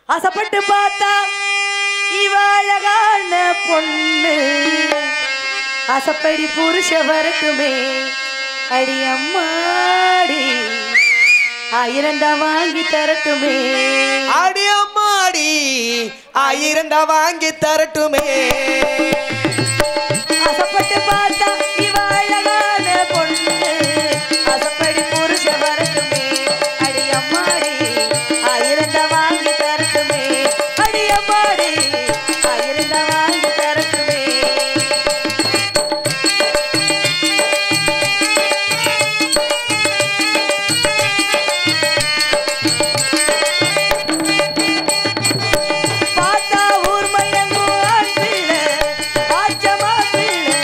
ஆசைப்பட்டு பார்த்தா இவ அழகான பொண்ணு ஆசைப்படி புருஷ வரட்டுமே அடி அம்மாடி 1000 வாங்கி தரட்டுமே அடி அம்மாடி 1000 வாங்கி தரட்டுமே ஆசைப்பட்டு பார்த்தா இவ அழகான பொண்ணு ஆசைப்படி புருஷ வரட்டுமே அடி அம்மாடி 1000 வாங்கி தரட்டுமே அடி அம்மாடி 1000 வாங்கி தரட்டுமே பார்த்தா ஊர் மயங்கும் ஆண் பிள்ளை பாச்சமா பிள்ளை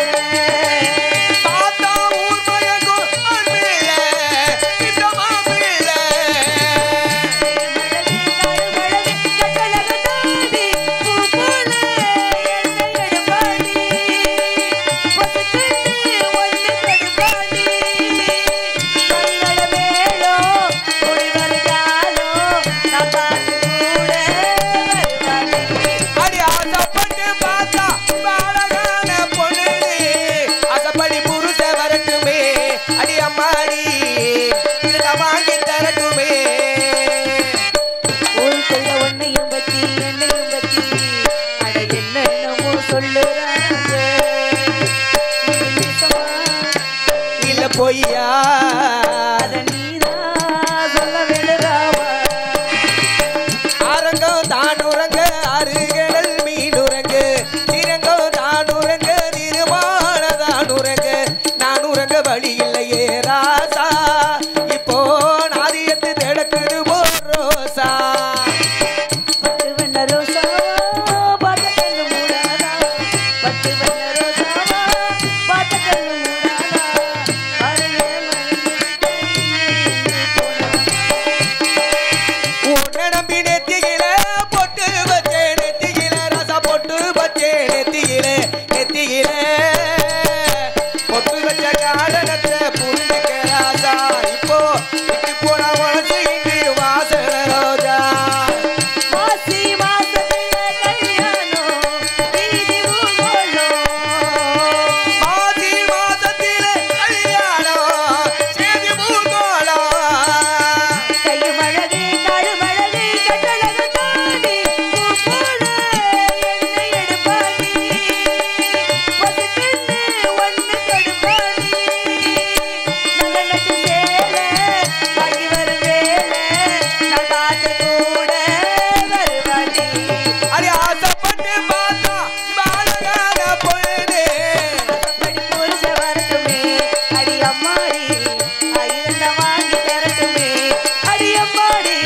பார்த்தா ஊர் மயங்கும் ஆண் பிள்ளை பிச்சமா பிள்ளை அடி ஆசைப்பட்டு பார்த்தா அழகான பொண்ணு ஆசைப்படி புருஷ வரட்டுமே அடி அம்மாடி 1000 வாங்கி தரட்டுமே ஊருக்குள்ள உன்னையும் பத்தி என்னையும் பத்தி அட என்னென்னமோ சொல்லுறாங்க இது நிஜமா? இல்ல பொய்யா அத நீதான் சொல்ல வேண்டுறாவா அரங்கம் தான் உறங்க அருகடல் மீன் உறங்க திரங்கம் தான் உறங்க நிர்வாண தான் உறங்க நான் உறங்க வழி இல்லையே ராசா இப்போ நாதியத்து திடக்குது போர் ரோசா பட்டு வண்ண ரோசாவா பார்த்த கண்ணு மூடாதா பட்டு வண்ண ரோசாவா பார்த்த கண்ணு மூடாதா அறையே உன்னை நம்பி நெத்தியில பொட்டு வச்சே நெத்தியில ராசா பொட்டு வச்சே நெத்தியில பொட்டு வச்ச காரணத்தை புரிஞ்சுக்க ராசா இப்போ விட்டு போன மனசு இங்கு வாசன ரோஜா மாசி மாசத்துல கல்யாணம் வீதி ஊர்வலம் மாசி மாசத்திலே கல்யாணம் சேதி பூகோளம் கைமழகு கழுமழகு கட்டழகு தாண்டி பூ போல என்னை எடுப்பாடி பசுக்கண்ணு ஒண்ணு கடுப்பாடி நல்ல நட்டு சேல வாங்கி வரும் வேலை நான் பார்த்து கூட வருவாடி அடி ஆசைப்பட்டு பார்த்தா அழகான பொழுது படி புருஷ வரட்டுமே அடி அம்மாடி 1000 வாங்கி தரட்டுமே அடி அம்மாடி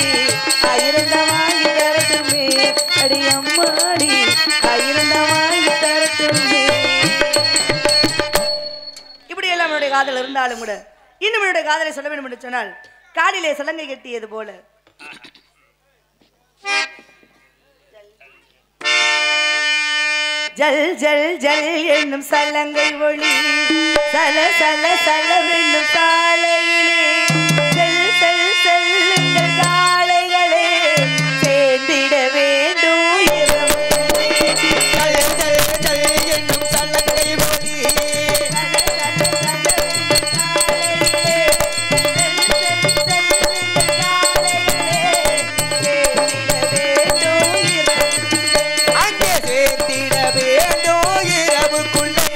1000 வாங்கி தரட்டுமே அடி அம்மாடி 1000 வாங்கி தரட்டுமே இப்படி எல்லாம் என்னுடைய காதல் இருந்தாலும் கூட இன்னும் என்னுடைய காதலை சொல்ல வேண்டும் என்று சொன்னால் காலிலே சலங்கை கட்டியது போல ஜல் ஜல் ஜல் என்னும் சலங்கை ஒளி சல சல சலவென்னும் காலையிலே செல் செல் செல்லுங்கள் காளைகளே சேர்ந்திட வேண்டும் இரவு ஜல் ஜல் ஜல் என்னும் சல்லங்கை ஒளி சல சல சலவென்னும் காலையிலே செல் செல் செல்லுங்கள் காளைகளே சேர்ந்திட வேண்டும் இரவு அங்கே சேர்த்திட வேண்டும் இரவுக்குள்ளே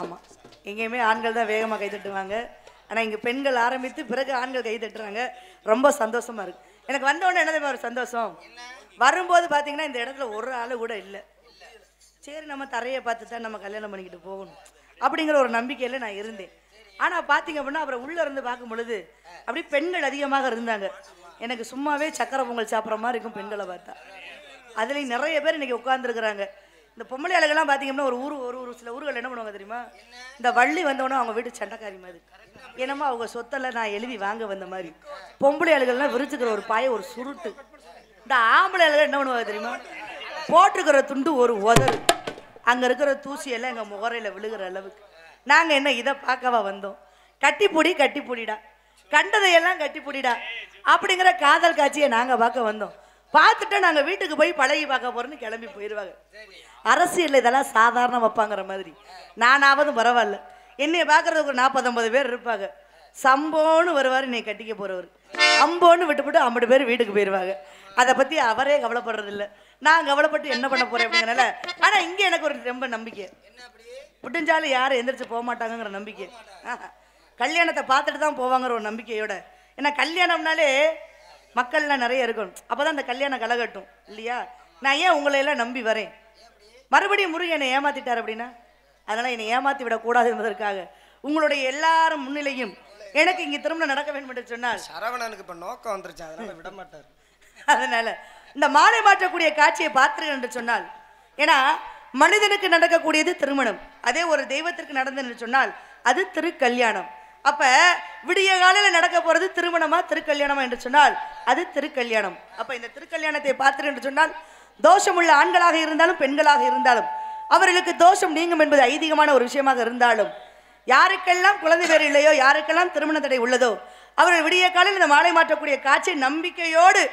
ஆமாம், எங்கேயுமே ஆண்கள் தான் வேகமாக கை தட்டுவாங்க. ஆனால் இங்கே பெண்கள் ஆரம்பித்து பிறகு ஆண்கள் கை தட்டுறாங்க. ரொம்ப சந்தோஷமாக இருக்குது. எனக்கு வந்தோடனே என்ன தெரியுமா ஒரு சந்தோஷம், வரும்போது பார்த்தீங்கன்னா இந்த இடத்துல ஒரு ஆள் கூட இல்லை. சரி, நம்ம தரையை பார்த்து தான் நம்ம கல்யாணம் பண்ணிக்கிட்டு போகணும் அப்படிங்கிற ஒரு நம்பிக்கையில் நான் இருந்தேன். ஆனால் பார்த்தீங்க அப்படின்னா அப்புறம் உள்ளே இருந்து பார்க்கும் பொழுது அப்படி பெண்கள் அதிகமாக இருந்தாங்க. எனக்கு சும்மாவே சக்கரை பொங்கல் சாப்பிட்ற மாதிரி இருக்கும் பெண்களை பார்த்தா. அதுலேயும் நிறைய பேர் இன்றைக்கி உட்காந்துருக்குறாங்க. இந்த பொம்பளை ஆளுகள்லாம் பார்த்தீங்கன்னா ஒரு சில ஊர்கள் என்ன பண்ணுவாங்க தெரியுமா, இந்த வள்ளி வந்தோடனே அவங்க வீட்டு சண்டைக்காரி மாதிரி, என்னமோ அவங்க சொத்தெல்லாம் நான் எழுதி வாங்க வந்த மாதிரி. பொம்பளை ஆளுகள்லாம் விரிச்சுக்கிற ஒரு பாய ஒரு சுருட்டு. இந்த ஆம்பளை ஆளுகள் என்ன பண்ணுவாங்க தெரியுமா, போட்டிருக்கிற துண்டு ஒரு உதறு, அங்கே இருக்கிற தூசியெல்லாம் எங்கள் முகரையில் விழுகிற அளவுக்கு. நாங்கள் என்ன இதை பார்க்கவா வந்தோம், கட்டிப்பொடிடா கண்டதையெல்லாம் கட்டிப்பொடிடா அப்படிங்கிற காதல் காட்சியை நாங்கள் பார்க்க வந்தோம். பார்த்துட்டு நாங்கள் வீட்டுக்கு போய் பழகி பார்க்க போகிறோன்னு கிளம்பி போயிடுவாங்க. அரசியல் இதெல்லாம் சாதாரண வைப்பாங்கிற மாதிரி. நானாவது பரவாயில்ல, என்னைய பார்க்குறதுக்கு ஒரு 40-50 பேர் இருப்பாங்க. சம்போன்னு வருவார் என்னை கட்டிக்க போகிறவர், அம்போன்னு விட்டுவிட்டு 50 பேர் வீட்டுக்கு போயிடுவாங்க. அதை பற்றி அவரே கவலைப்படுறதில்ல, நான் கவலைப்பட்டு என்ன பண்ண போகிறேன் அப்படிங்கிறனால. ஆனால் இங்கே எனக்கு ஒரு ரொம்ப நம்பிக்கை, விட்டுஞ்சாலும் யாரும் எந்திரிச்சு போக மாட்டாங்கிற நம்பிக்கை. கல்யாணத்தை பார்த்துட்டு தான் போவாங்கிற ஒரு நம்பிக்கையோட. ஏன்னா கல்யாணம்னாலே மக்கள்லாம் நிறைய இருக்கணும், அப்போ தான் அந்த கல்யாணம் கலகட்டும் இல்லையா. நான் ஏன் உங்களையெல்லாம் நம்பி வரேன், மறுபடியும் முருகன் என்னை ஏமாத்திட்டார் அப்படின்னா, அதனால் என்னை ஏமாற்றி விடக்கூடாது என்பதற்காக உங்களுடைய எல்லாரும் முன்னிலையும் எனக்கு இங்கே திருமணம் நடக்க வேண்டும் என்று சொன்னால் சரவணனுக்கு இப்போ நோக்கம் வந்துருச்சு, அதனால விட மாட்டார். அதனால இந்த மாலை மாற்றக்கூடிய காட்சியை பார்த்தீர்கள் என்று சொன்னால், ஏன்னா மனிதனுக்கு நடக்கக்கூடியது திருமணம், அதே ஒரு தெய்வத்திற்கு நடந்ததுன்னு சொன்னால் அது திருக்கல்யாணம். அப்ப விடிய காலையில் நடக்க போறது திருமணமா திருக்கல்யாணமா என்று சொன்னால் அது திருக்கல்யாணம். அப்ப இந்த திருக்கல்யாணத்தை பார்த்தீர்கள் என்று சொன்னால் தோஷமுள்ள ஆண்களாக இருந்தாலும் பெண்களாக இருந்தாலும் அவர்களுக்கு தோஷம் நீங்கும் என்பது ஐதீகமான ஒரு விஷயமாக இருந்தாலும், யாருக்கெல்லாம் குழந்தை பேர் இல்லையோ, யாருக்கெல்லாம் திருமண தடை உள்ளதோ, அவர்கள் விடிய காலையில் இந்த மாலை மாற்றக்கூடிய காட்சியை நம்பிக்கையோடு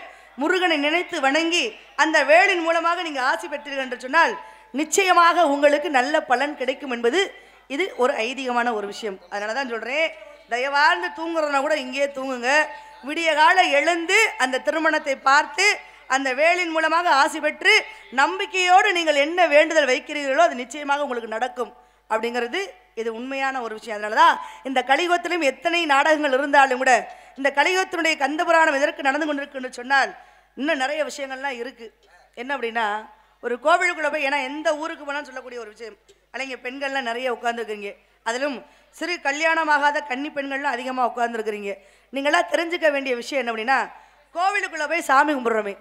முருகனை நினைத்து வணங்கி அந்த வேளின் மூலமாக நீங்க ஆசி பெற்றீர்கள் என்று சொன்னால் நிச்சயமாக உங்களுக்கு நல்ல பலன் கிடைக்கும் என்பது இது ஒரு ஐதீகமான ஒரு விஷயம். அதனால தான் சொல்றேன், தயவார்ந்து தூங்குறதுனா கூட இங்கேயே தூங்குங்க. விடிய கால எழுந்து அந்த திருமணத்தை பார்த்து அந்த வேளின் மூலமாக ஆசி பெற்று நம்பிக்கையோடு நீங்கள் என்ன வேண்டுதல் வைக்கிறீர்களோ அது நிச்சயமாக உங்களுக்கு நடக்கும் அப்படிங்கிறது இது உண்மையான ஒரு விஷயம். அதனால தான் இந்த கலியுகத்திலும் எத்தனை நாடகங்கள் இருந்தாலும் கூட இந்த கலியுகத்தினுடைய கந்தபுராணம் எதற்கு நடந்து கொண்டிருக்குன்னு சொன்னால் இன்னும் நிறைய விஷயங்கள்லாம் இருக்குது. என்ன அப்படின்னா, ஒரு கோவிலுக்குள்ளே போய், ஏன்னா எந்த ஊருக்கு போனாலும் சொல்லக்கூடிய ஒரு விஷயம், அல்லைங்க பெண்கள்லாம் நிறைய உட்காந்துருக்குறீங்க, அதிலும் சிறு கல்யாணமாகாத கன்னி பெண்கள்லாம் அதிகமாக உட்காந்துருக்குறீங்க. நீங்களாம் தெரிஞ்சுக்க வேண்டிய விஷயம் என்ன அப்படின்னா, கோவிலுக்குள்ளே போய் சாமி கும்பிட்றோமே,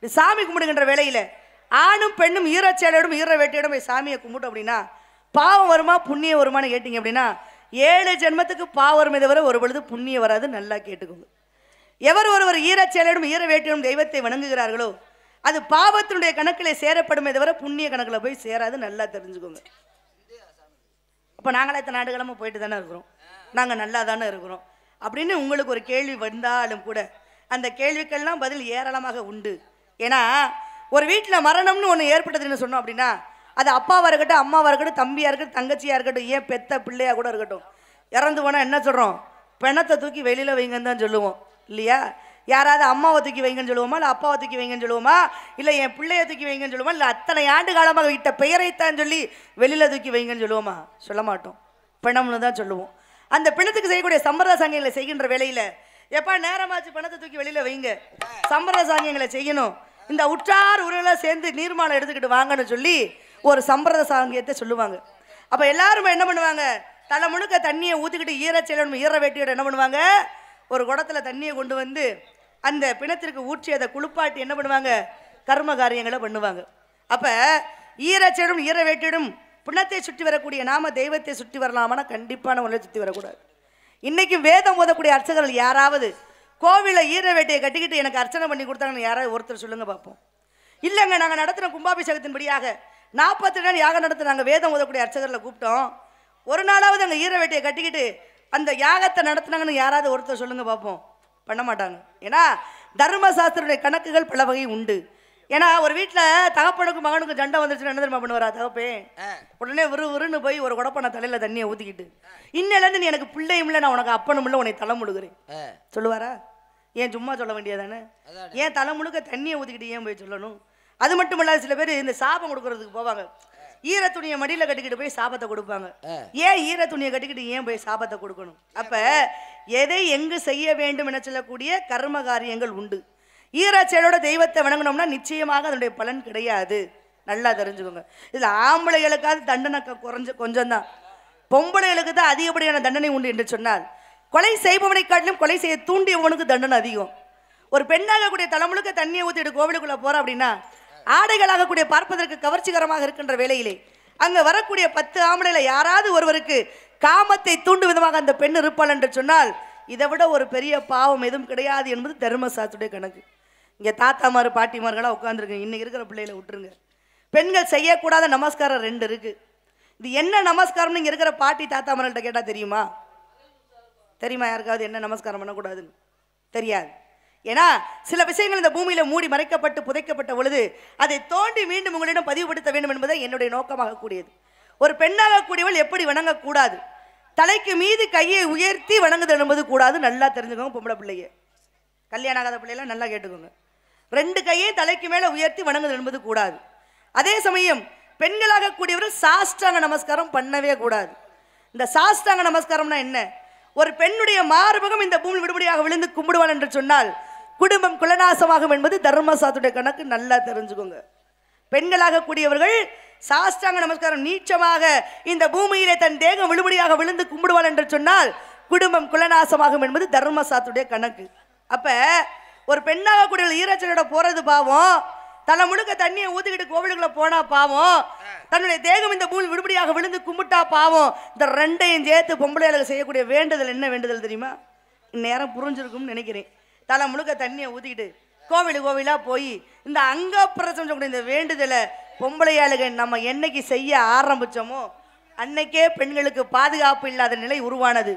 சாமி கும்பிடுகின்ற வேளையில் ஆணும் பெண்ணும் ஈரச்சேலையோடும் ஈர வேட்டையோடும் போய் சாமியை கும்பிட்டோம் அப்படின்னா பாவம் வருமா புண்ணியம் வருமானு கேட்டிங்க அப்படின்னா 7 ஜென்மத்துக்கு பாவம் வருமே தவிர ஒரு பொழுது புண்ணியம் வராது. நல்லா கேட்டுக்கோங்க. எவர் ஒருவர் ஈரச்சேலையோடும் ஈர வேட்டையோடும் தெய்வத்தை வணங்குகிறார்களோ அது பாவத்தினுடைய கணக்கில் சேரப்படுமே தவிர புண்ணிய கணக்கில் போய் சேராது. நல்லா தெரிஞ்சுக்கோங்க. அப்போ நாங்களே இத்தனை நாடுகளமாக போயிட்டு தானே இருக்கிறோம், நாங்கள் நல்லா தானே இருக்கிறோம் அப்படின்னு உங்களுக்கு ஒரு கேள்வி வந்தாலும் கூட அந்த கேள்விக்கெல்லாம் பதில் ஏராளமாக உண்டு. ஏன்னா ஒரு வீட்டில் மரணம்னு ஒன்று ஏற்பட்டதுன்னு சொன்னோம் அப்படின்னா அது அப்பாவாக இருக்கட்டும், அம்மாவாக இருக்கட்டும், தம்பியாக இருக்கட்டும், தங்கச்சியாக இருக்கட்டும், ஏன் பெத்த பிள்ளையாக கூட இருக்கட்டும், இறந்து போனால் என்ன சொல்கிறோம், பிணத்தை தூக்கி வெளியில் வைங்கன்னு தான் சொல்லுவோம் இல்லையா. யாராவது அம்மாவை தூக்கி வைங்கன்னு சொல்லுவோமா, இல்லை அப்பாவை தூக்கி வைங்கன்னு சொல்லுவோமா, இல்லை என் பிள்ளையை தூக்கி வைங்கன்னு சொல்லுவோமா, இல்லை அத்தனை ஆண்டு காலமாக விட்ட பெயரைத்தான் சொல்லி வெளியில் தூக்கி வைங்கன்னு சொல்லுவோமா, சொல்ல மாட்டோம், பிணம்னு தான் சொல்லுவோம். அந்த பிணத்துக்கு செய்யக்கூடிய சம்பிரதாய சாங்கியங்களை செய்கின்ற வேலையில் எப்பா நேரமாச்சு பணத்தை தூக்கி வெளியில் வைங்க, சம்பிரதாய சாங்கியங்களை செய்யணும், இந்த உற்றார் உறவுகளை சேர்ந்து நீர்மாலை எடுத்துக்கிட்டு வாங்கன்னு சொல்லி ஒரு சம்பிரதாய சாங்கியத்தை சொல்லுவாங்க. அப்போ எல்லாருமே என்ன பண்ணுவாங்க, தலை முழுக்க தண்ணியை ஊற்றிக்கிட்டு ஈரச்சேலனும் ஈர வேட்டியோட என்ன பண்ணுவாங்க, ஒரு குடத்துல தண்ணியை கொண்டு வந்து அந்த பிணத்திற்கு ஊற்றி அதை குளிப்பாட்டி என்ன பண்ணுவாங்க, கர்ம காரியங்களை பண்ணுவாங்க. அப்போ ஈரச்சேலும் ஈர வேட்டியிடும் பிணத்தை சுற்றி வரக்கூடிய நாம தெய்வத்தை சுற்றி வரலாமான்னா கண்டிப்பான ஒன்றை சுற்றி வரக்கூடாது. இன்னைக்கு வேதம் ஓதக்கூடிய அர்ச்சகர்கள் யாராவது கோவிலில் ஈர வேட்டையை கட்டிக்கிட்டு எனக்கு அர்ச்சனை பண்ணி கொடுத்தாங்கன்னு யாராவது ஒருத்தர் சொல்லுங்க பார்ப்போம். இல்லைங்க, நாங்கள் நடத்துகிற கும்பாபிஷேகத்தின்படியாக 40 நாள் யாகம் நடத்த நாங்கள் வேதம் ஓதக்கூடிய அர்ச்சகர்களை கூப்பிட்டோம், ஒரு நாளாவது அங்கே ஈர வேட்டையை கட்டிக்கிட்டு அந்த யாகத்தை நடத்துனாங்கன்னு யாராவது ஒருத்தர் சொல்லுங்க பார்ப்போம். பண்ண மாட்டாங்க. ஏன்னா தர்மசாஸ்திரனுடைய கணக்குகள் பல வகை உண்டு. ஏன்னா ஒரு வீட்டில் தகப்பனுக்கும் மகனுக்கும் சண்டை வந்துருச்சுன்னா என்ன தெரியுமா பண்ணுவாரா தகப்பே, உடனே விறுன்னு போய் ஒரு குடப்பனை தலையில் தண்ணியை ஊற்றிக்கிட்டு இன்னிலேருந்து நீ எனக்கு பிள்ளையும் இல்லை, நான் உனக்கு அப்பனும் இல்லை, உன்னை தலை முழுகிறேன் சொல்லுவாரா? ஏன் சும்மா சொல்ல வேண்டியதானே? ஏன் தலை முழுக்க தண்ணியை ஊற்றிக்கிட்டு ஏன் போய் சொல்லணும்? அது மட்டும் இல்லாத சில பேர் இந்த சாபம் கொடுக்கறதுக்கு போவாங்க. ஈர துணியை மடியில கட்டிக்கிட்டு போய் சாபத்தை கொடுப்பாங்க. ஏன் ஈர துணியை கட்டிக்கிட்டு ஏன் போய் சாபத்தை கொடுக்கணும்? அப்ப எதை எங்கு செய்ய வேண்டும் என சொல்லக்கூடிய கர்ம காரியங்கள் உண்டு. ஈரச்சேலோட தெய்வத்தை வணங்கணும்னா நிச்சயமாக அதனுடைய பலன் கிடையாது. நல்லா தெரிஞ்சுக்கோங்க. இதுல ஆம்பளைகளுக்காவது தண்டனை கொஞ்சம் தான், பொம்பளைகளுக்கு தான் அதிகப்படியான தண்டனை உண்டு என்று சொன்னால், கொலை செய்பவனை காட்டிலும் கொலை செய்ய தூண்டியவனுக்கு தண்டனை அதிகம். ஒரு பெண்ணாகக்கூடிய தலைமுழுக்க தண்ணியை ஊற்றிட்டு கோவிலுக்குள்ள போற அப்படின்னா, ஆடைகளாகக்கூடிய பார்ப்பதற்கு கவர்ச்சிகரமாக இருக்கின்ற வேளையிலே அங்க வரக்கூடிய 10 ஆம்பளையில யாராவது ஒருவருக்கு காமத்தை தூண்டும் விதமாக அந்த பெண் இருப்பாள் என்று சொன்னால், இதை விட ஒரு பெரிய பாவம் எதுவும் கிடையாது என்பது தர்மசாஸ்திரத்துடைய கணக்கு. இங்க தாத்தாமாரு பாட்டிமார்களாக உட்காந்துருக்கு. இன்னைக்கு இருக்கிற பிள்ளைகளை விட்டுருங்க. பெண்கள் செய்யக்கூடாத நமஸ்காரம் 2 இருக்கு. இது என்ன நமஸ்காரம்னு இங்க இருக்கிற பாட்டி தாத்தாமார்கள்ட்ட கேட்டா தெரியுமா? தெரியுமா யாருக்காவது என்ன நமஸ்காரம் பண்ணக்கூடாதுன்னு? தெரியாது. ஏன்னா சில விஷயங்கள் இந்த பூமியில மூடி மறைக்கப்பட்டு புதைக்கப்பட்ட பொழுது அதை தோண்டி மீண்டும் உங்களிடம் பதிவுபடுத்த வேண்டும் என்பதை என்னுடைய நோக்கமாக கூடியது. ஒரு பெண்ணாக கூடியவள் எப்படி வணங்கக்கூடாது, தலைக்கு மீது கையை உயர்த்தி வணங்குதல் என்பது கூடாது. நல்லா தெரிஞ்சுக்கோங்க. பொம்பளை பிள்ளைய, கல்யாணம் ஆகாத பிள்ளைலாம் நல்லா கேட்டுக்கோங்க. 2 கையை தலைக்கு மேல உயர்த்தி வணங்குதல் என்பது கூடாது. அதே சமயம் பெண்களாக கூடியவர் சாஷ்டாங்க நமஸ்காரம் பண்ணவே கூடாது. இந்த சாஷ்டாங்க நமஸ்காரம்னா என்ன? ஒரு பெண்ணுடைய மார்பகம் இந்த பூமி விடுபடியாக விழுந்து கும்பிடுவாள் என்று சொன்னால் குடும்பம் குலநாசமாகும் என்பது தர்மசாஸ்திரத்துடைய கணக்கு. நல்லா தெரிஞ்சுக்கோங்க. பெண்களாக கூடியவர்கள் சாஷ்டாங்க நமஸ்காரம் நீச்சமாக இந்த பூமியிலே தன் தேகம் விழுபடியாக விழுந்து கும்பிடுவாள் என்று சொன்னால் குடும்பம் குலநாசமாகும் என்பது தர்மசாஸ்திரத்துடைய கணக்கு. அப்ப ஒரு பெண்ணாக கூடிய ஈரச்சலோட போறது பாவம், தலை முழுக்க தண்ணியை ஊத்திக்கிட்டு கோவிலுக்குள்ள போனா பாவம், தன்னுடைய தேகம் இந்த பூமி விடுபடியாக விழுந்து கும்பிட்டா பாவம். இந்த 2ஐயும் சேர்த்து பொம்பளைகளுக்கு செய்யக்கூடிய வேண்டுதல் என்ன வேண்டுதல் தெரியுமா? இந்நேரம் புரிஞ்சிருக்கும்னு நினைக்கிறேன். தலை முழுக்க தண்ணியை ஊத்திக்கிட்டு கோவிலா போய் இந்த அங்க பிரசம் இந்த வேண்டுதலை பொம்பளையாளுக நம்ம என்னைக்கு செய்ய ஆரம்பிச்சோமோ அன்னைக்கே பெண்களுக்கு பாதுகாப்பு இல்லாத நிலை உருவானது.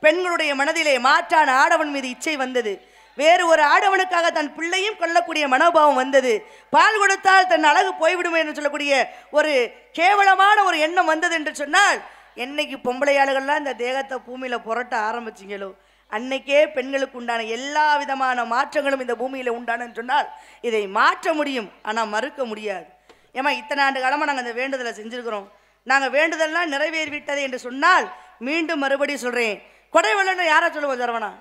பெண்களுடைய மனதிலே மாற்றான ஆடவன் மீது இச்சை வந்தது. வேறு ஒரு ஆடவனுக்காக தன் பிள்ளையும் கொல்லக்கூடிய மனோபாவம் வந்தது. பால் கொடுத்தால் தன் அழகு போய்விடுமே என்று சொல்லக்கூடிய ஒரு கேவலமான ஒரு எண்ணம் வந்தது என்று சொன்னால், என்னைக்கு பொம்பளையாளுகள்லாம் இந்த தேகத்தை பூமியில புரட்ட ஆரம்பிச்சிங்களோ அன்னைக்கே பெண்களுக்கு உண்டான எல்லா விதமான மாற்றங்களும் இந்த பூமியில உண்டானன்னு சொன்னால் இதை மாற்ற முடியும், ஆனால் மறுக்க முடியாது. ஏமா இத்தனை ஆண்டு காலமாக நாங்கள் இந்த வேண்டுதலை செஞ்சிருக்கிறோம், நாங்கள் வேண்டுதல்லாம் நிறைவேறிவிட்டது என்று சொன்னால் மீண்டும் மறுபடியும் சொல்றேன், கொடை வெள்ளன்னு யாரை சொல்லுவோம்? சரவணா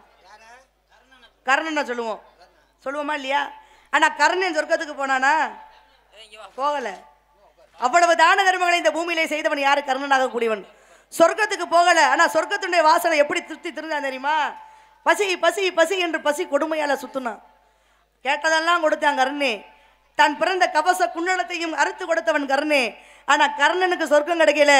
கர்ணனை சொல்லுவோமா இல்லையா? ஆனா கர்ணன் சொர்க்கத்துக்கு போனானா? போகல. அவ்வளவு தான தர்மங்களை இந்த பூமியிலே செய்தவன் யாரு? கர்ணனாக கூடியவன். சொர்க்கத்துக்கு போகல. ஆனா சொர்க்கத்துடைய வாசலை எப்படி திருப்தி திருந்தான் தெரியுமா? பசி பசி பசி என்று பசி கொடுமையால சுத்துனான். கேட்டதெல்லாம் கொடுத்தான் கர்ணே. தான் பிறந்த கவச குண்டலத்தையும் அறுத்து கொடுத்தவன் கர்ணே. ஆனா கர்ணனுக்கு சொர்க்கம் கிடைக்கல.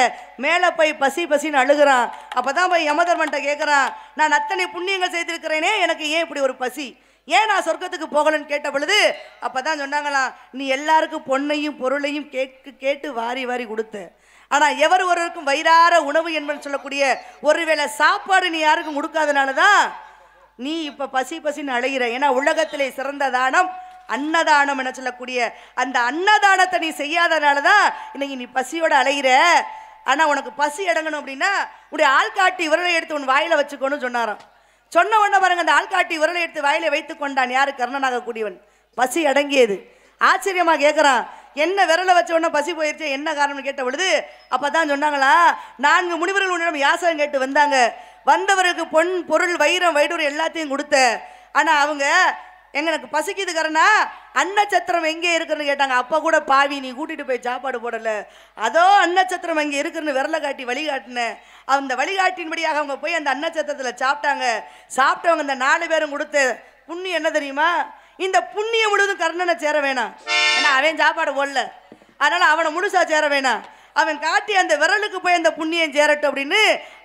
மேல போய் பசி பசின்னு அழுகிறான். அப்பதான் போய் யமதர்மன்ட்ட கேட்கிறான், நான் அத்தனை புண்ணியங்கள் செய்திருக்கிறேனே, எனக்கு ஏன் இப்படி ஒரு பசி, ஏன் நான் சொர்க்கத்துக்கு போகலன்னு கேட்ட பொழுது அப்பதான் சொன்னாங்களாம், நீ எல்லாருக்கும் பொன்னையும் பொருளையும் கேட்டு வாரி வாரி கொடுத்த, ஆனா எவர் ஒருவருக்கும் வயிறார உணவு என்பது சொல்லக்கூடிய ஒருவேளை சாப்பாடு நீ யாருக்கும் கொடுக்காதனாலதான் நீ இப்ப பசி பசின்னு அழைகிற. ஏன்னா உலகத்திலே சிறந்த தானம் அன்னதானம் என சொல்லக்கூடிய அந்த அன்னதானத்தை நீ செய்யாதனாலதான் இன்னைக்கு நீ பசியோட அலைகிற. ஆனா உனக்கு பசி அடங்கணும் அப்படின்னா உடைய ஆள்காட்டி விரலை எடுத்து உன் வாயில வச்சுக்கோன்னு சொன்னாராம். சொன்ன உடனே பாருங்க, அந்த ஆள்காட்டி விரலை எடுத்து வாயில வைத்து கொண்டான் யாரு? கர்ணனாக கூடியவன். பசி அடங்கியது. ஆச்சரியமா கேட்கிறான், என்ன விரலை வச்ச உடனே பசி போயிருச்சு, என்ன காரணம் கேட்ட பொழுது அப்பதான் சொன்னாங்களா, 4 முனிவர்கள் உன்னிடம் யாசகம் கேட்டு வந்தாங்க. வந்தவருக்கு பொன் பொருள் வைரம் வைடூர் எல்லாத்தையும் கொடுத்த. ஆனா அவங்க எங்களுக்கு பசிக்குது கரணா, அன்னச்சத்திரம் எங்கே இருக்குன்னு கேட்டாங்க. அப்ப கூட பாவி நீ கூட்டிட்டு போய் சாப்பாடு போடல, அதோ அன்னச்சத்திரம் எங்கே இருக்குன்னு விரலை காட்டி வழிகாட்டினேன். அந்த வழிகாட்டின்படியாக அவங்க போய் அந்த அன்னச்சத்திரத்துல சாப்பிட்டாங்க. சாப்பிட்டவங்க இந்த 4 பேரும் கொடுத்த புண்ணியம் என்ன தெரியுமா? இந்த புண்ணியம் முழுவதும் கர்ணனை சேர வேணாம். ஏன்னா அவன் சாப்பாடு போடல, அதனால அவனை முழுசா சேர வேணாம். அவன் காட்டி அந்த விரலுக்கு போய் அந்த புண்ணியம் சேரட்டும் அப்படின்னு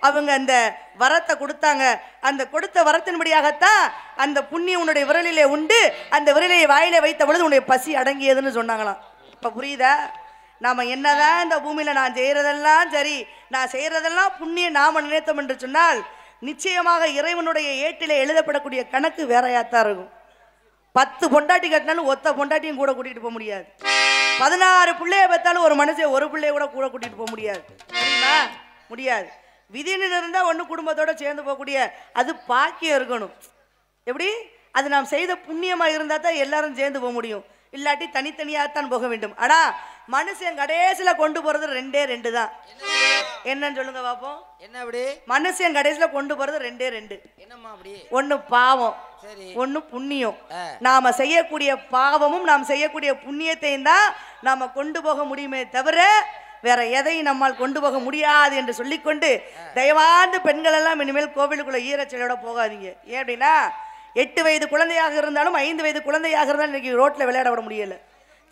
அவங்க அந்த வரத்தை கொடுத்தாங்க. அந்த கொடுத்த வரத்தின்படியாகத்தான் அந்த புண்ணியம் உன்னுடைய விரலிலே உண்டு, அந்த விரலை வாயிலே வைத்த பொழுது உன்னுடைய பசி அடங்கியதுன்னு சொன்னாங்களாம். இப்ப புரியுதா? நாம என்னதான் இந்த பூமியில நான் செய்யறதெல்லாம் சரி, நான் செய்யறதெல்லாம் புண்ணியம் நாம நினைத்தோம் என்று சொன்னால் நிச்சயமாக இறைவனுடைய ஏட்டிலே எழுதப்படக்கூடிய கணக்கு வேறையாத்தான் இருக்கும். 10 பொண்டாட்டி கட்டினாலும் ஒத்த பொண்டாட்டியும் கூட கூட்டிட்டு போக முடியாது. 16 பிள்ளைய பெற்றாலும் ஒரு மனுஷன் ஒரு பிள்ளைய கூட கூட்டிட்டு போக முடியாது. தெரியுமா? முடியாது. விதின்னு இருந்தா ஒன்று குடும்பத்தோட சேர்ந்து போகக்கூடிய அது பாக்கியம் இருக்கணும். எப்படி? அது நாம் செய்த புண்ணியமா இருந்தா தான் எல்லாரும் சேர்ந்து போக முடியும். இல்லாட்டி தனித்தனியாகத்தான் போக வேண்டும். ஆனா மனுஷன் கடைசியில கொண்டு போறது ரெண்டே ரெண்டு தான். என்னன்னு சொல்லுங்க பாப்போம். என்ன அப்படி? மனுஷன் கடைசியில கொண்டு போறது ரெண்டே ரெண்டு. என்னம்மா அப்படி? ஒன்னு பாவம், சரி, ஒன்னு புண்ணியம். நாம செய்யக்கூடிய பாவமும் நாம் செய்யக்கூடிய புண்ணியத்தையும் தான் நாம கொண்டு போக முடியுமே தவிர வேற எதையும் நம்மால் கொண்டு போக முடியாது என்று சொல்லிக்கொண்டு தயவாந்து பெண்கள் எல்லாம் இனிமேல் கோவிலுக்குள்ள ஈரச்சலையோட போகாதீங்க. ஏன் அப்படின்னா 8 வயது குழந்தையாக இருந்தாலும் 5 வயது குழந்தையாக இருந்தாலும் இன்னைக்கு ரோட்ல விளையாட விட முடியல.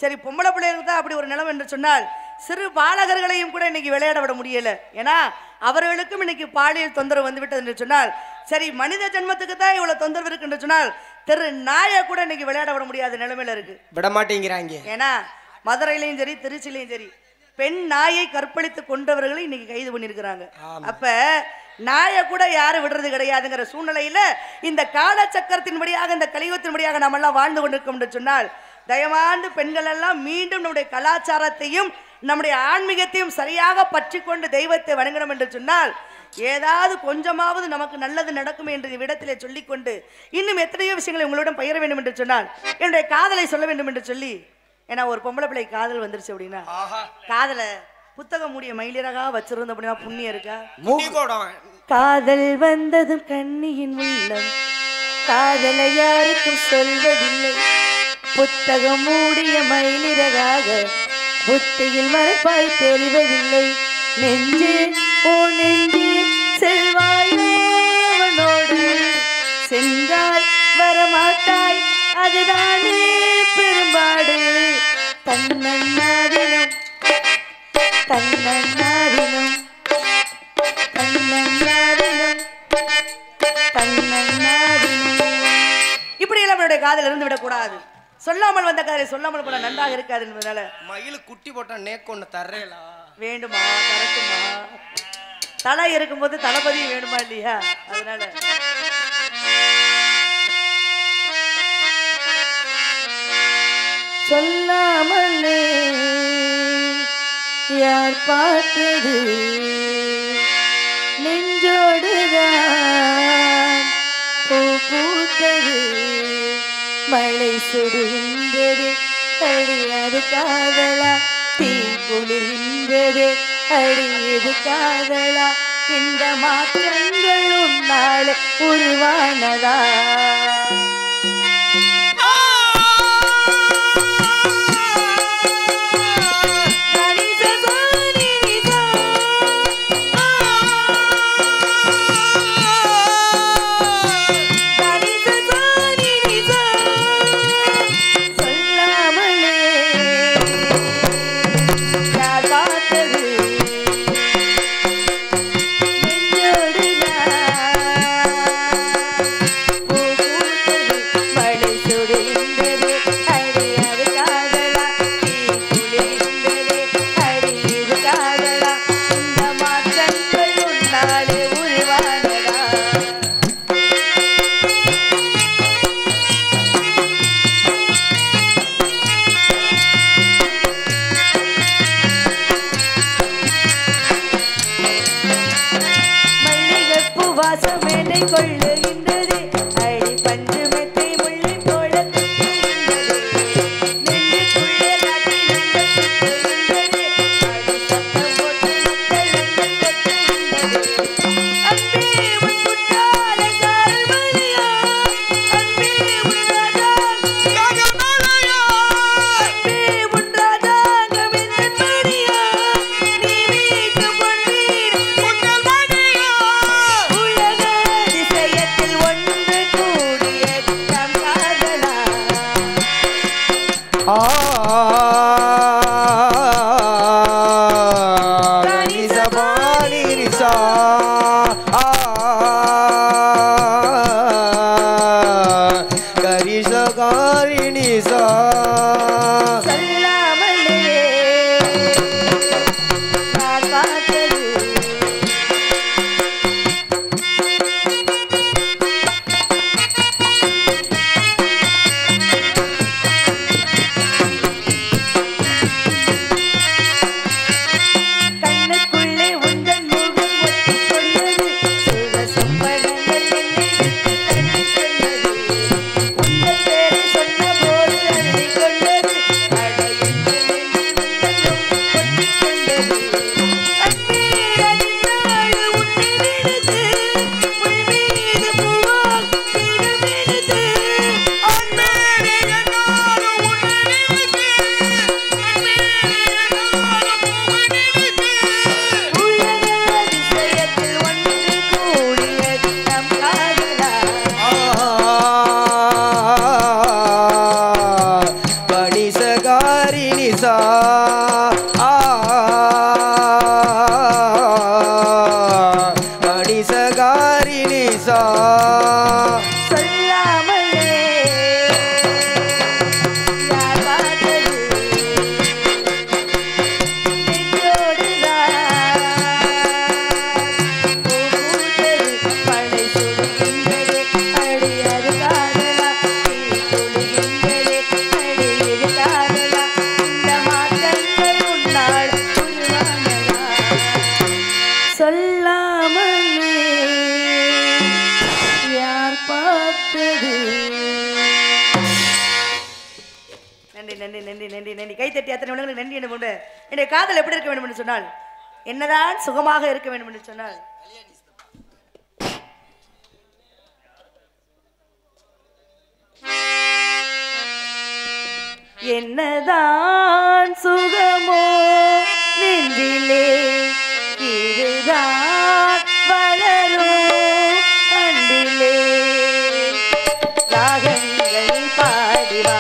சரி, பொம்பளை பிள்ளைகளுக்கு தான் அப்படி ஒரு நிலம் என்று சொன்னால் சிறு பாலகர்களையும் கூட இன்னைக்கு விளையாட விட முடியல. ஏன்னா அவர்களுக்கும் இன்னைக்கு பாலியல் தொந்தரவு வந்து விட்டது என்று சொன்னால், சரி மனித ஜென்மத்துக்கு தான் இவ்வளவு தொந்தரவு இருக்கு என்று சொன்னால் தெரு நாயை கூட இன்னைக்கு விளையாட விட முடியாத நிலைமையில இருக்கு. விட மாட்டேங்கிறாங்க. ஏன்னா மதுரையிலையும் சரி திருச்சிலையும் சரி பெண் நாயை கற்பழித்து கொண்டவர்களை இன்னைக்கு கைது பண்ணிருக்கிறாங்க. அப்ப நாயை கூட யாரும் விடுறது கிடையாதுங்கிற சூழ்நிலையில இந்த காலச்சக்கரத்தின்படியாக இந்த கலியுகத்தின்படியாக நாம் எல்லாம் வாழ்ந்து கொண்டிருக்கோம் என்று சொன்னால் தயவாந்து பெண்கள் எல்லாம் மீண்டும் நம்முடைய கலாச்சாரத்தையும் நம்முடைய ஆன்மீகத்தையும் சரியாக பற்றி கொண்டு தெய்வத்தை வணங்கணும் என்று சொன்னால் ஏதாவது கொஞ்சமாவது நமக்கு நல்லது நடக்கும் என்று இவ்விடத்திலே சொல்லிக்கொண்டு இன்னும் எத்தனையோ விஷயங்களை உங்களிடம் பகிர வேண்டும் என்று சொன்னால் என்னுடைய காதலை சொல்ல வேண்டும் என்று சொல்லி, ஏன்னா ஒரு பொம்பளை பிள்ளை காதல் வந்துருச்சு அப்படின்னா காதலை புத்தகம் மூடிய மயிலிறகா வச்சிருந்த அப்படின்னா புண்ணியம் இருக்கா? காதல் வந்ததும் கண்ணியின் உள்ளம் காதலை யாருக்கும் சொல்வதில்லை, புத்தகம் மூடிய மயிலிறகாக புத்தியில் மறைப்பாய் தெரிவதில்லை, நெஞ்சு ஓ நெஞ்சு செல்வாயோடு சென்றால் வரமாட்டாய் அதுதானே பெரும்பாடு, தன்னன்னாதினம் தன்னன்னாதினம் தன்னன்னாதினம் தன்னன்னாதினம். இப்படி எல்லாம் நம்மளுடைய காதல் இருந்து விடக்கூடாது. சொல்லாமல் வந்த காதலை சொல்லாமல் போல நன்றாக இருக்காது என்பதனால மயிலு குட்டி போட்டா நேக்கொன்னு தர்றேலா வேண்டுமா கரெக்டுமா? தலை இருக்கும்போது தளபதி வேணுமா இல்லையா? அதனால சொல்லாமலே யார் பார்த்தது நெஞ்சோடுதான் பூ பூத்தது, மழை சுடுகின்றது அடியது காதலா, தீ குளிர்கின்றது அடியது காதலா, இந்த மாற்றங்கள் உன்னாலே உருவானதா? ஈசா சொல்லாமலே யார் பார்த்தது கைத்தட்டி அத்தனை உலகளுக்கு நன்றி என்ன கொண்டு என்னுடைய காதல் எப்படி இருக்க வேண்டும் என்று சொன்னால் என்னதான் சுகமாக இருக்க வேண்டும் என்று சொன்னால் என்னதான் சுகமோ நெஞ்சிலே இதுதான் வளரும் அன்பிலே ராகங்களை பாடிவா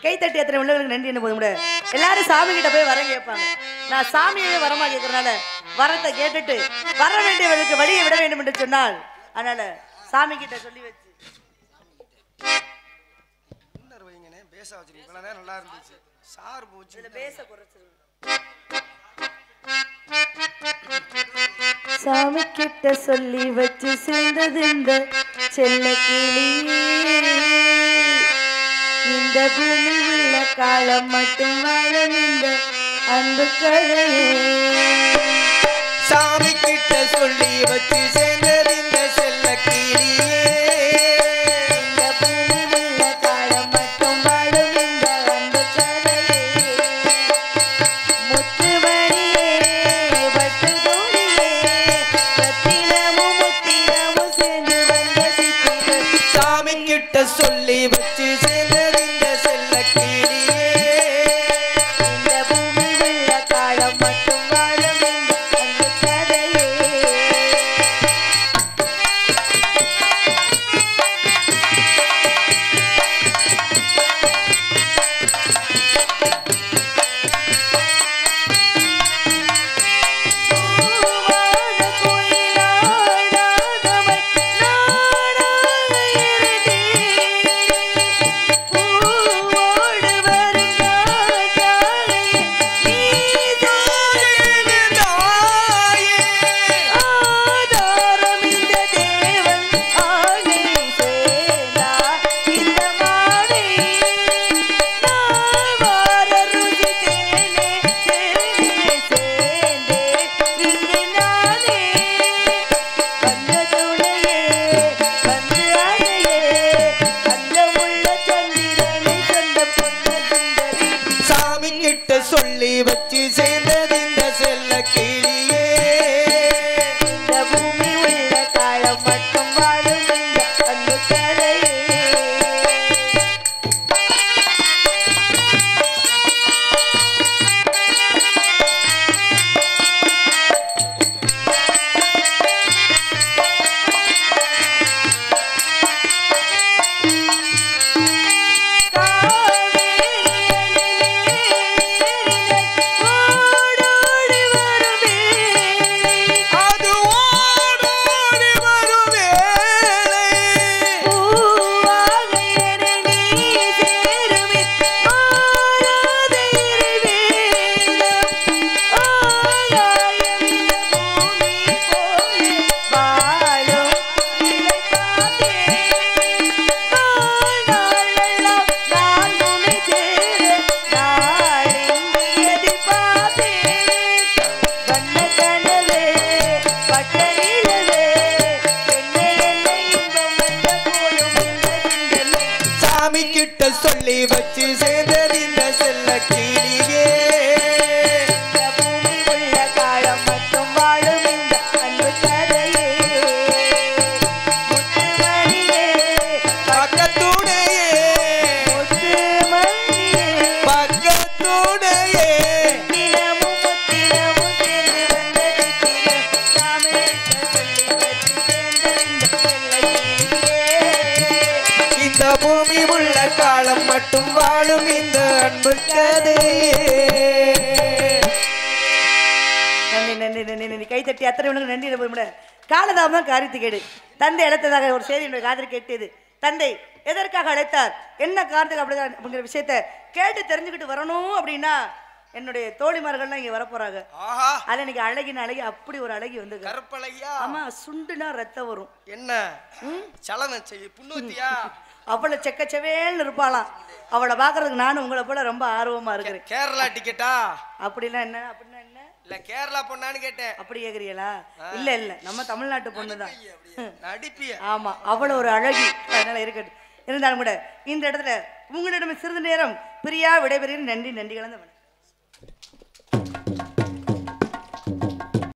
கைத்தட்டி அத்தனை உள்ளவர்களுக்கு நன்றி என்ன போதும் எல்லாரும் சாமி கிட்ட போய் வரம் கேட்பாங்க. நான் சாமியே வரமா கேட்கறதுனால வரத்தை கேட்டுட்டு வர வேண்டியவர்களுக்கு வழியை விட வேண்டும் என்று சொன்னால் அதனால சாமி கிட்ட சொல்லி வச்சு பேச வச்சிருக்கீங்க. நல்லா இருந்துச்சு. சார் போச்சு பேச குறைச்சு சாமி கிட்ட சொல்லி வச்சு சேர்ந்தது இந்த செல்ல கிளி இந்த பூமி உள்ள காலம் மட்டும் வாழும் இந்த அன்பு கதையே சாமி கிட்ட சொல்லி வச்சு சேர்ந்தது இந்த செல்ல கிளியே இந்த பூமி உள்ள காலம் மட்டும் வாழும் இந்த அன்பு கதையே முத்துமணியே பட்டு தோழியே ரத்தினமும் முத்தினமும் சேர்ந்து வந்த சித்திரம் சாமி கிட்ட சொல்லி வச்சு சேர்ந்தது இந்த செல்ல கிளியே வச்சு சேர்ந்தது இந்த செல்ல கிளியே இந்த பூமி உள்ள காலம் மட்டும் வாழும் இந்த அன்பு கதையே கிட்ட சொல்லி வச்சு சேர்ந்தது இந்த செல்ல கிளியே இந்த பூமி உள்ள காலம் மட்டும் வாழும் இந்த அன்பு கதையே முத்துமணியே பக்கத்துடையே முத்துமணியே பக்கத்துடையே தினமும் தினமும் சேர்ந்து வந்த சித்திரம் சாமிட்ட சொல்லி வச்சு சேர்ந்த இந்த செல்ல கிளியே இந்த பூமி உள்ள காலம் மட்டும் வாழும் இந்த அன்பு கதையே நன்றி நன்றி நன்றி நன்றி கைத்தட்டி அத்தனை உனக்கு நன்றி போய் காலதாமம் காரியத்து கேடு தந்தை அழைத்ததாக ஒரு செய்தி என்னுடைய காதல் கேட்டது தந்தை எதற்காக அழைத்தார் என்ன காரணத்துக்கு அப்படிங்கிற விஷயத்த கேட்டு தெரிஞ்சுக்கிட்டு வரணும் அப்படின்னா என்னுடைய தோழிமார்கள்லாம் இங்க வரப்போறாங்க ஆஹா அது இன்னைக்கு அழகின அழகி அப்படி ஒரு அழகி வந்து கருப்பலையா ஆமா சுண்டுனா ரத்தம் வரும் என்ன சலனம் செய்ய புண்ணுத்தியா அவளை செக்கச்சவேல்னு இருப்பாளாம் அவளை பாக்குறதுக்கு நானும் உங்களை போல ரொம்ப ஆர்வமா இருக்கிறேன் கேரளா டிக்கெட்டா அப்படின்னா என்ன அப்படின்னா என்ன இல்ல கேரளா பொண்ணான்னு கேட்டேன் அப்படி கேக்குறீங்களா இல்ல இல்ல நம்ம தமிழ்நாட்டு பொண்ணுதான் நடிப்பிய ஆமா அவ்வளவு ஒரு அழகி அதனால இருக்கட்டும் இருந்தாலும் கூட இந்த இடத்துல உங்களிடம் சிறிது நேரம் பிரியா விடைபெறுகிறேன் நன்றி நன்றி கலந்த